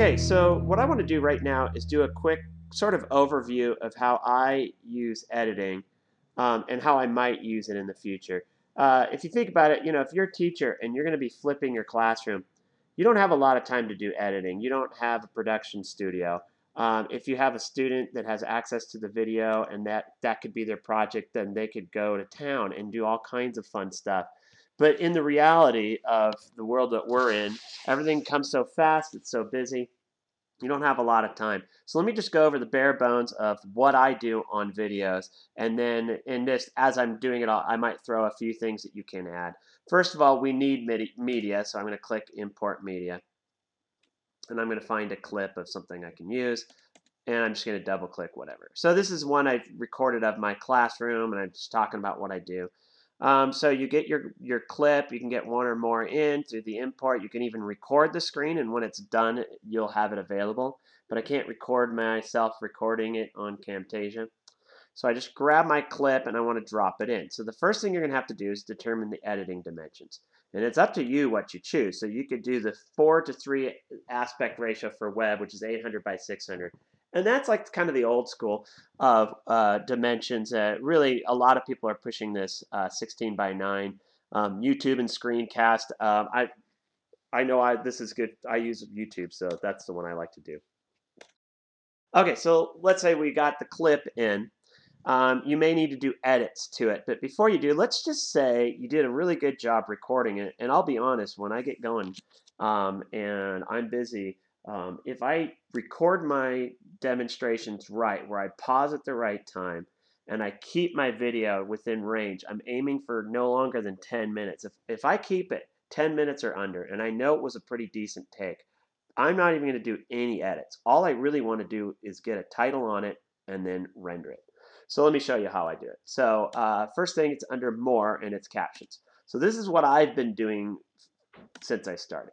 Okay, so what I want to do right now is do a quick sort of overview of how I use editing and how I might use it in the future. If you think about it, if you're a teacher and you're going to be flipping your classroom, you don't have a lot of time to do editing. You don't have a production studio. If you have a student that has access to the video and that could be their project, then they could go to town and do all kinds of fun stuff. But in the reality of the world that we're in, everything comes so fast, it's so busy, you don't have a lot of time. So let me just go over the bare bones of what I do on videos, and then in this, as I'm doing it all, I might throw a few things that you can add. First of all, we need media, so I'm going to click Import Media, and I'm going to find a clip of something I can use, and I'm just going to double click whatever. So this is one I've recorded of my classroom, and I'm just talking about what I do. So you get your clip, you can get one or more in through the import. You can even record the screen, and when it's done, you'll have it available. But I can't record myself recording it on Camtasia. So I just grab my clip and I want to drop it in. So the first thing you're going to have to do is determine the editing dimensions. And it's up to you what you choose. So you could do the 4:3 aspect ratio for web, which is 800 by 600. And that's like kind of the old school of dimensions. Really, a lot of people are pushing this 16 by 9. YouTube and screencast. I know this is good. I use YouTube, so that's the one I like to do. Okay, so let's say we got the clip in. You may need to do edits to it, but before you do, let's just say you did a really good job recording it. And I'll be honest, when I get going and I'm busy, if I record my demonstrations right, where I pause at the right time, and I keep my video within range, I'm aiming for no longer than 10 minutes. If I keep it 10 minutes or under, and I know it was a pretty decent take, I'm not even going to do any edits. All I really want to do is get a title on it and then render it. So let me show you how I do it. So first thing, it's under More, and it's Captions. So this is what I've been doing since I started.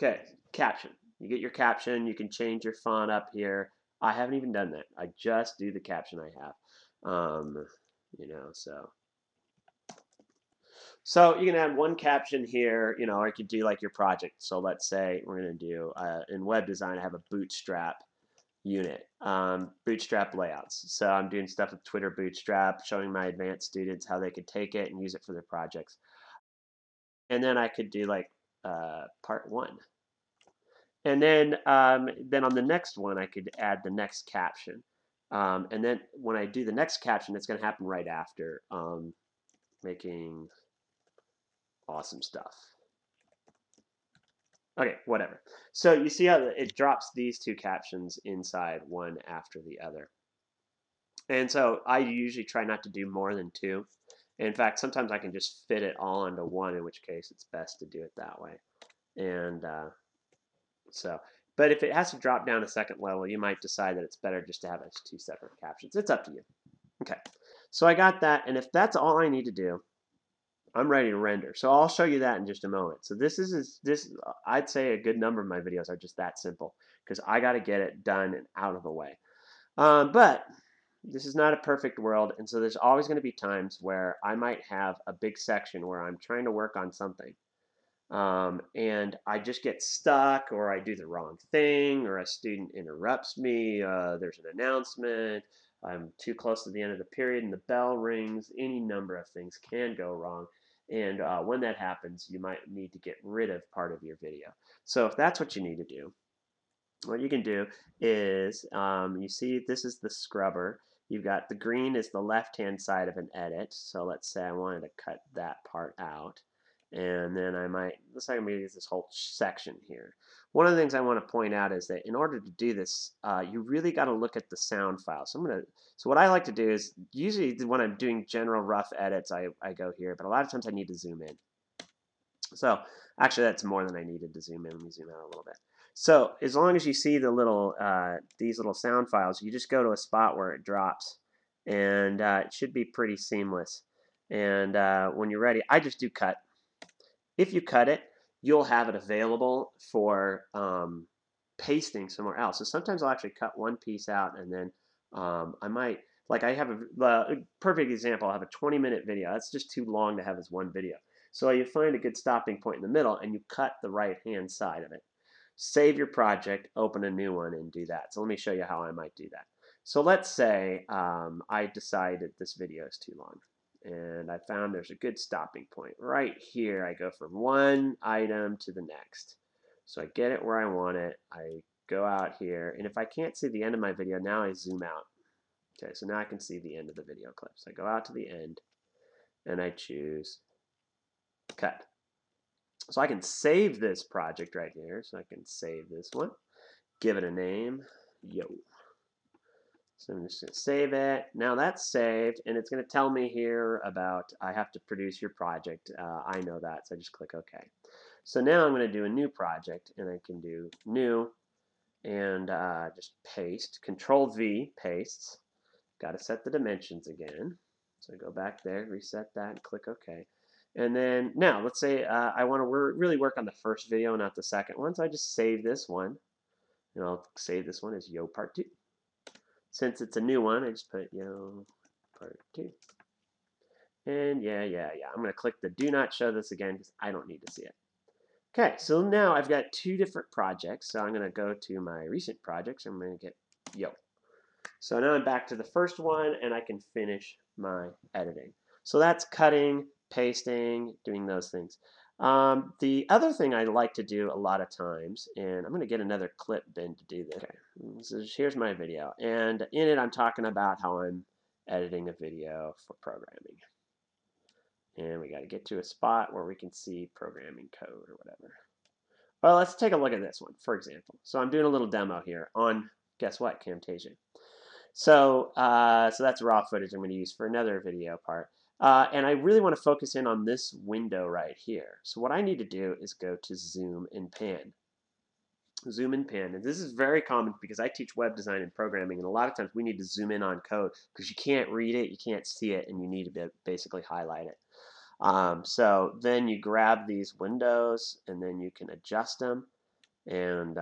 Okay, caption. You get your caption. You can change your font up here. I haven't even done that. I just do the caption I have. So you can add one caption here, or you could do like your project. So let's say we're going to do, in web design, I have a Bootstrap unit, Bootstrap layouts. So I'm doing stuff with Twitter Bootstrap, showing my advanced students how they could take it and use it for their projects. And then I could do like part 1. And then on the next one, I could add the next caption. And then when I do the next caption, it's going to happen right after making awesome stuff. Okay, whatever. So you see how it drops these two captions inside one after the other. And so I usually try not to do more than 2. In fact, sometimes I can just fit it all into one, in which case it's best to do it that way. And but if it has to drop down a second level, you might decide that it's better just to have it as 2 separate captions. It's up to you. Okay, so I got that, and if that's all I need to do, I'm ready to render. So I'll show you that in just a moment. So this I'd say a good number of my videos are just that simple because I got to get it done and out of the way. But this is not a perfect world, and so there's always going to be times where I might have a big section where I'm trying to work on something. And I just get stuck, or I do the wrong thing, or a student interrupts me, there's an announcement, I'm too close to the end of the period and the bell rings. Any number of things can go wrong, and when that happens, you might need to get rid of part of your video. So if that's what you need to do, what you can do is, you see this is the scrubber. You've got the green is the left-hand side of an edit, so let's say I wanted to cut that part out. And then let's say I'm going to use this whole section here. One of the things I want to point out is that in order to do this, you really got to look at the sound file. So what I like to do is, usually when I'm doing general rough edits, I go here, but a lot of times I need to zoom in. So actually that's more than I needed to zoom in. Let me zoom out a little bit. So as long as you see the little, these little sound files, you just go to a spot where it drops, and it should be pretty seamless. And when you're ready, I just do cut. If you cut it, you'll have it available for pasting somewhere else. So sometimes I'll actually cut one piece out, and then I might, like I have a perfect example, I have a 20-minute video. That's just too long to have as one video. So you find a good stopping point in the middle, and you cut the right-hand side of it. save your project, open a new one, and do that. So let me show you how I might do that. So let's say I decided this video is too long, and I found there's a good stopping point. Right here, I go from one item to the next. So I get it where I want it. I go out here, and if I can't see the end of my video, now I zoom out. Okay, so now I can see the end of the video clip. So I go out to the end, and I choose cut. So I can save this project right here. So I can save this one, give it a name, yo. So I'm just going to save it. Now that's saved, and it's going to tell me here about I have to produce your project. I know that, so I just click OK. So now I'm going to do a new project, and I can do new, and just paste. Control V, pastes. Got to set the dimensions again. So go back there, reset that, and click OK. And then now, let's say I want to really work on the first video, not the second one. So I just save this one, and I'll save this one as Yo Part 2. Since it's a new one, I just put Yo Part 2. And yeah. I'm going to click the Do Not Show This again because I don't need to see it. Okay, so now I've got two different projects. So I'm going to go to my recent projects. I'm going to get Yo. So now I'm back to the first one, and I can finish my editing. So that's cutting, pasting, doing those things. The other thing I like to do a lot of times, and I'm going to get another clip bin to do this. Okay, so here's my video, and in it I'm talking about how I'm editing a video for programming. And we got to get to a spot where we can see programming code or whatever. Well, let's take a look at this one, for example. So I'm doing a little demo here on, guess what, Camtasia. So, so that's raw footage I'm going to use for another video part. And I really want to focus in on this window right here. So what I need to do is go to Zoom and Pan. Zoom and Pan. And this is very common because I teach web design and programming, and a lot of times we need to zoom in on code because you can't read it, you can't see it, and you need to basically highlight it. So then you grab these windows, and then you can adjust them. And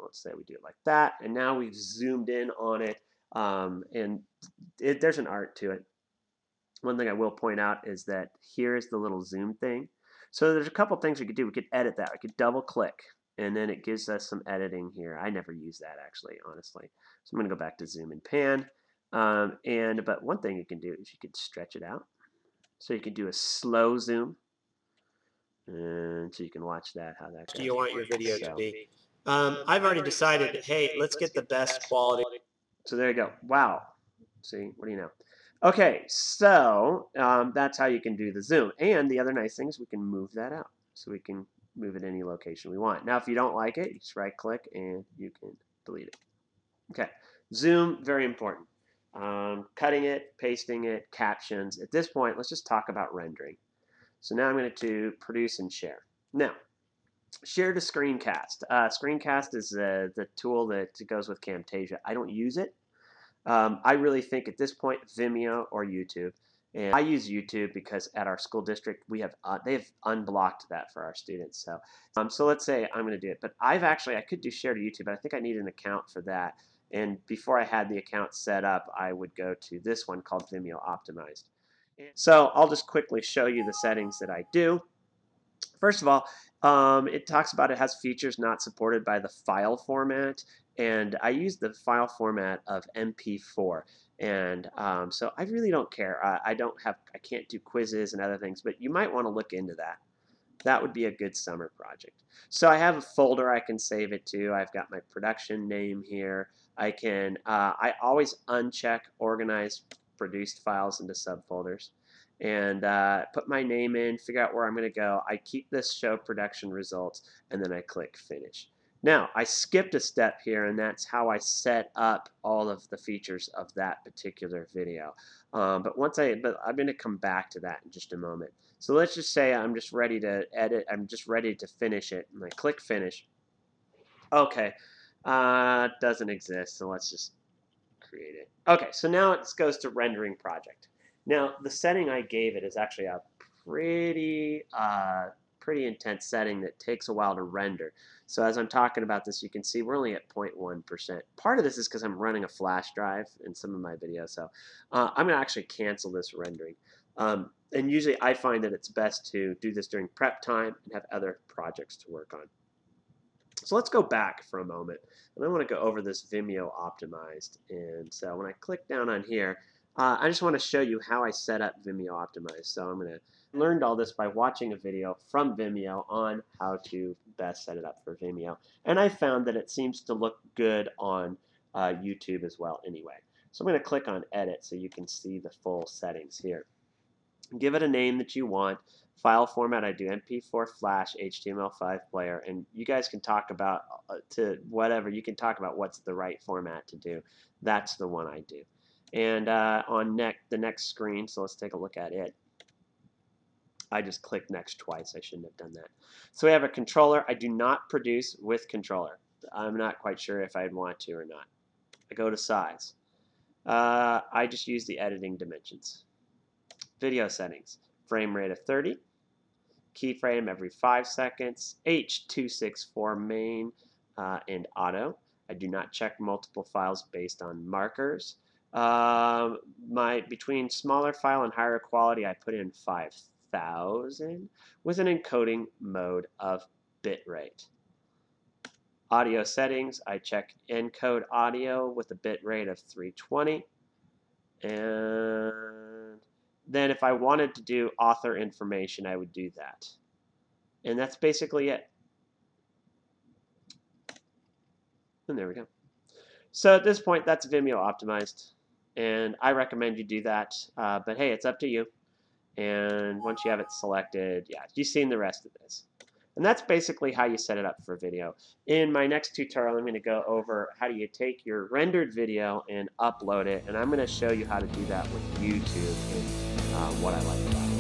let's say we do it like that. And now we've zoomed in on it, and there's an art to it. One thing I will point out is that here's the little zoom thing. So there's a couple things we could do. We could edit that. We could double click, and then it gives us some editing here. I never use that actually, honestly. So I'm going to go back to Zoom and Pan. But one thing you can do is you could stretch it out. So you could do a slow zoom. And so you can watch that, how that goes. Do you want your video to be? I've already decided, hey, let's get the best quality. So there you go. Wow. See, what do you know? Okay, so that's how you can do the zoom. And the other nice thing is we can move that out. So we can move it any location we want. Now, if you don't like it, you just right-click and you can delete it. Okay, zoom, very important. Cutting it, pasting it, captions. At this point, let's just talk about rendering. So now I'm going to produce and share. Now, share to screencast. Screencast is the tool that goes with Camtasia. I don't use it. I really think at this point Vimeo or YouTube, and I use YouTube because at our school district we have they've unblocked that for our students. So let's say I'm going to do it, but I could do share to YouTube, but I think I need an account for that. And before I had the account set up, I would go to this one called Vimeo Optimized. So I'll just quickly show you the settings that I do. First of all, it talks about it has features not supported by the file format, and I use the file format of MP4, and so I really don't care. I can't do quizzes and other things, but you might want to look into that. That would be a good summer project. So I have a folder I can save it to. I've got my production name here. I always uncheck organize produced files into subfolders, and put my name in, figure out where I'm going to go. I keep this show production results, and then I click finish. Now, I skipped a step here, and that's how I set up all of the features of that particular video. But I'm going to come back to that in just a moment. So let's just say I'm just ready to edit. I'm just ready to finish it, and I click finish. Okay, doesn't exist, so let's just create it. Okay, so now it goes to rendering project. Now, the setting I gave it is actually a pretty intense setting that takes a while to render. So as I'm talking about this, you can see we're only at 0.1%. Part of this is because I'm running a flash drive in some of my videos. So I'm going to actually cancel this rendering. And usually I find that it's best to do this during prep time and have other projects to work on. So let's go back for a moment. And I want to go over this Vimeo Optimized. And so when I click down on here, I just want to show you how I set up Vimeo Optimized. So I'm going to learned all this by watching a video from Vimeo on how to best set it up for Vimeo. And I found that it seems to look good on YouTube as well anyway. So I'm going to click on Edit so you can see the full settings here. Give it a name that you want. File format, I do MP4 Flash, HTML5 player, and you guys can talk about to whatever. You can talk about what's the right format to do. That's the one I do. And on the next screen, so let's take a look at it. I just clicked next twice. I shouldn't have done that. So we have a controller. I do not produce with controller. I'm not quite sure if I'd want to or not. I go to size. I just use the editing dimensions. Video settings. Frame rate of 30. Keyframe every 5 seconds. H.264 main and auto. I do not check multiple files based on markers. Between smaller file and higher quality, I put in 5,000 with an encoding mode of bitrate. Audio settings, I check encode audio with a bitrate of 320. And then if I wanted to do author information, I would do that. And that's basically it. And there we go. So at this point, that's Vimeo optimized. And I recommend you do that. But hey, it's up to you. And once you have it selected, yeah, you've seen the rest of this. And that's basically how you set it up for video. In my next tutorial, I'm going to go over how do you take your rendered video and upload it. And I'm going to show you how to do that with YouTube and what I like about it.